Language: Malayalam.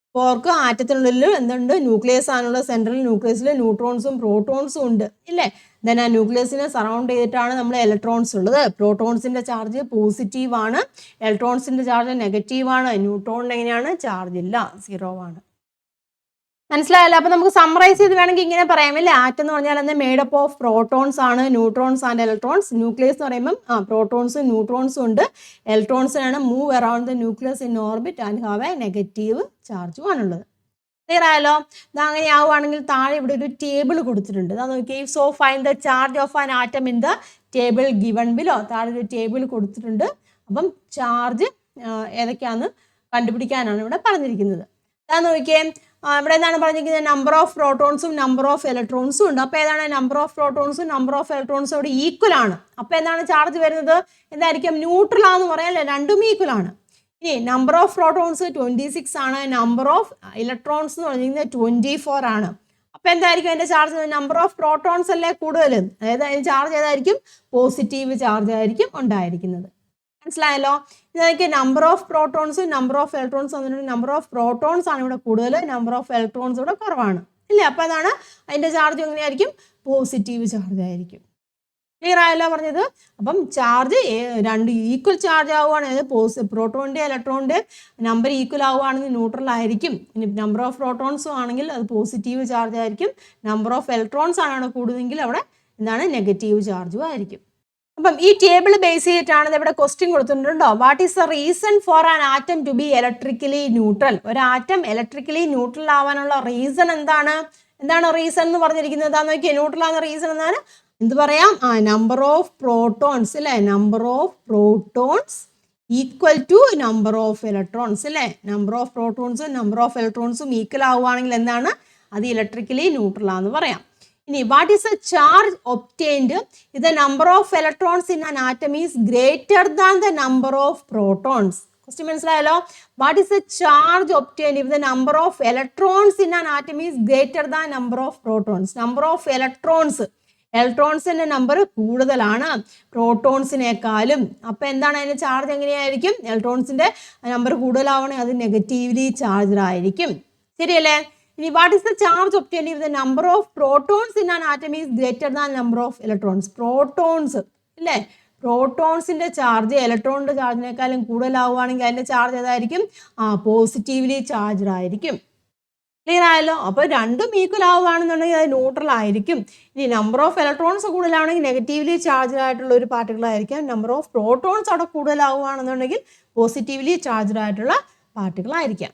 അപ്പോൾ ഓർക്ക് ആറ്റത്തിനുള്ളിൽ എന്തുണ്ട്, ന്യൂക്ലിയസ് ആണുള്ള, സെൻട്രൽ ന്യൂക്ലിയസിൽ ന്യൂട്രോൺസും പ്രോട്ടോൺസും ഉണ്ട് ഇല്ലേ. ദെൻ ആ ന്യൂക്ലിയസിനെ സറൗണ്ട് ചെയ്തിട്ടാണ് നമ്മൾ ഇലക്ട്രോൺസ് ഉള്ളത്. പ്രോട്ടോൺസിന്റെ ചാർജ് പോസിറ്റീവ് ആണ്, ഇലക്ട്രോൺസിന്റെ ചാർജ് നെഗറ്റീവ് ആണ്. ന്യൂട്രോണിന് എങ്ങനെയാണ്, ചാർജ് ഇല്ല, 0 ആണ്. മനസ്സിലായല്ലോ. അപ്പൊ നമുക്ക് സമ്മറൈസ് ചെയ്ത് വേണമെങ്കിൽ ഇങ്ങനെ പറയാം അല്ലേ. ആറ്റം എന്ന് പറഞ്ഞാൽ എന്താ, മേഡപ്പ് ഓഫ് പ്രോട്ടോൺസ് ആണ്, ന്യൂട്രോൺസ് ആൻഡ് ഇലക്ട്രോൺസ്. ന്യൂക്ലിയസ് എന്ന് പറയുമ്പോൾ പ്രോട്ടോൺസും ന്യൂട്രോൺസും ഉണ്ട്. ഇലക്ട്രോൺസിനാണ് move around the nucleus in orbit and have a negative ചാർജും ആണുള്ളത്. ക്ലിയർ ആയല്ലോ. ഇത് അങ്ങനെ ആവുകയാണെങ്കിൽ താഴെ ഇവിടെ ഒരു ടേബിൾ കൊടുത്തിട്ടുണ്ട്. അതാ നോക്കിയേ. So find the charge of an atom in the table given below. താഴെ ഒരു ടേബിൾ കൊടുത്തിട്ടുണ്ട്. അപ്പം ചാർജ് ഏതൊക്കെയാണെന്ന് കണ്ടുപിടിക്കാനാണ് ഇവിടെ പറഞ്ഞിരിക്കുന്നത്. അതാ നോക്കിയേ. ഇവിടെ എന്താണ് പറഞ്ഞിരിക്കുന്നത്, നമ്പർ ഓഫ് പ്രോട്ടോൺസും നമ്പർ ഓഫ് ഇലക്ട്രോൺസും ഉണ്ട്. അപ്പോൾ ഏതാണ്, നമ്പർ ഓഫ് പ്രോട്ടോൺസും നമ്പർ ഓഫ് ഇലക്ട്രോൺസും അവിടെ ഈക്വൽ ആണ്. അപ്പോൾ എന്താണ് ചാർജ് വരുന്നത്, എന്തായിരിക്കും, ന്യൂട്രൽ ആണെന്ന് പറയാം അല്ലേ. രണ്ടും ഈക്വൽ ആണ്. ഇനി നമ്പർ ഓഫ് പ്രോട്ടോൺസ് 26 ആണ്, നമ്പർ ഓഫ് ഇലക്ട്രോൺസ് എന്ന് പറഞ്ഞിരിക്കുന്നത് 24 ആണ്. അപ്പോൾ എന്തായിരിക്കും അതിൻ്റെ ചാർജ്, നമ്പർ ഓഫ് പ്രോട്ടോൺസ് അല്ലേ കൂടുതൽ, അതായത് അതിന് ചാർജ് ഏതായിരിക്കും, പോസിറ്റീവ് ചാർജ് ആയിരിക്കും ഉണ്ടായിരിക്കുന്നത്. മനസ്സിലായല്ലോ. ഇതൊക്കെ നമ്പർ ഓഫ് പ്രോട്ടോൺസും നമ്പർ ഓഫ് ഇലക്ട്രോൺസ് വന്നിട്ടുണ്ട്. നമ്പർ ഓഫ് പ്രോട്ടോൺസ് ആണ് ഇവിടെ കൂടുതൽ, നമ്പർ ഓഫ് ഇലക്ട്രോൺസ് ഇവിടെ കുറവാണ് ഇല്ലേ. അപ്പോൾ അതാണ് അതിൻ്റെ ചാർജ് എങ്ങനെയായിരിക്കും, പോസിറ്റീവ് ചാർജ് ആയിരിക്കും. ക്ലിയർ ആയല്ലോ പറഞ്ഞത്. അപ്പം ചാർജ് രണ്ട് ഈക്വൽ ചാർജ് ആവുകയാണെങ്കിൽ, പ്രോട്ടോണിൻ്റെ ഇലക്ട്രോണിൻ്റെ നമ്പർ ഈക്വൽ ആവുകയാണെങ്കിൽ ന്യൂട്രൽ ആയിരിക്കും. ഇനി നമ്പർ ഓഫ് പ്രോട്ടോൺസും ആണെങ്കിൽ അത് പോസിറ്റീവ് ചാർജ് ആയിരിക്കും. നമ്പർ ഓഫ് ഇലക്ട്രോൺസ് ആണ് കൂടുതലെങ്കിൽ അവിടെ എന്താണ്, നെഗറ്റീവ് ചാർജും ആയിരിക്കും. അപ്പം ഈ ടേബിൾ ബേസ് ചെയ്തിട്ടാണ് ഇവിടെ ക്വസ്റ്റ്യൻ കൊടുത്തിട്ടുണ്ടോ. What is the reason for an atom to be electrically neutral. ഒരു ആറ്റം ഇലക്ട്രിക്കലി ന്യൂട്രൽ ആവാനുള്ള റീസൺ എന്താണ്, റീസൺ എന്ന് പറഞ്ഞിരിക്കുന്നത്. അതാ നോക്കിയാൽ ന്യൂട്രൽ ആവുന്ന റീസൺ എന്താണ്, എന്ത് പറയാം, നമ്പർ ഓഫ് പ്രോട്ടോൺസ് അല്ലേ. Number of protons equal to number of electrons അല്ലേ. നമ്പർ ഓഫ് പ്രോട്ടോൺസും നമ്പർ ഓഫ് ഇലക്ട്രോൺസും ഈക്വൽ ആവുകയാണെങ്കിൽ എന്താണ്, അത് ഇലക്ട്രിക്കലി ന്യൂട്രൽ ആണെന്ന് പറയാം. ഇനി what is a charge obtained if the number of electrons in an atom is greater than the number of protons. Question മനസ്സിലായല്ലോ. What is a charge obtained if the number of electrons in an atom is greater than number of protons. Number of ഇലക്ട്രോൺസിന്റെ നമ്പർ കൂടുതലാണ് പ്രോട്ടോൺസിനേക്കാളും. അപ്പം എന്താണ് അതിന്റെ ചാർജ് എങ്ങനെയായിരിക്കും, ഇലക്ട്രോൺസിന്റെ നമ്പർ കൂടുതലാവണമെങ്കിൽ അത് നെഗറ്റീവ്ലി ചാർജ്ഡ് ആയിരിക്കും. ശരിയല്ലേ. ഇനി what is the charge obtained if the number of protons in an atom is greater than number of electrons. Protons ഇല്ലേ, പ്രോട്ടോൺസിന്റെ ചാർജ് ഇലക്ട്രോണിന്റെ ചാർജിനേക്കാളും കൂടുതലാവുകയാണെങ്കിൽ അതിന്റെ ചാർജ് ഏതായിരിക്കും, പോസിറ്റീവ്ലി ചാർജ്ഡ് ആയിരിക്കും. ക്ലിയർ ആയല്ലോ. അപ്പോൾ രണ്ടും ഈക്വൽ ആവുകയാണെന്നുണ്ടെങ്കിൽ അത് ന്യൂട്രൽ ആയിരിക്കും. ഇനി നമ്പർ ഓഫ് ഇലക്ട്രോൺസ് കൂടുതലാണെങ്കിൽ നെഗറ്റീവ്ലി ചാർജ്ഡ് ആയിട്ടുള്ള ഒരു പാർട്ടിക്കിൾ ആയിരിക്കാം. നമ്പർ ഓഫ് പ്രോട്ടോൺസ് അവിടെ കൂടുതലാവുകയാണെന്നുണ്ടെങ്കിൽ പോസിറ്റീവ്ലി ചാർജ്ഡ് ആയിട്ടുള്ള പാർട്ടിക്കിൾ ആയിരിക്കാം.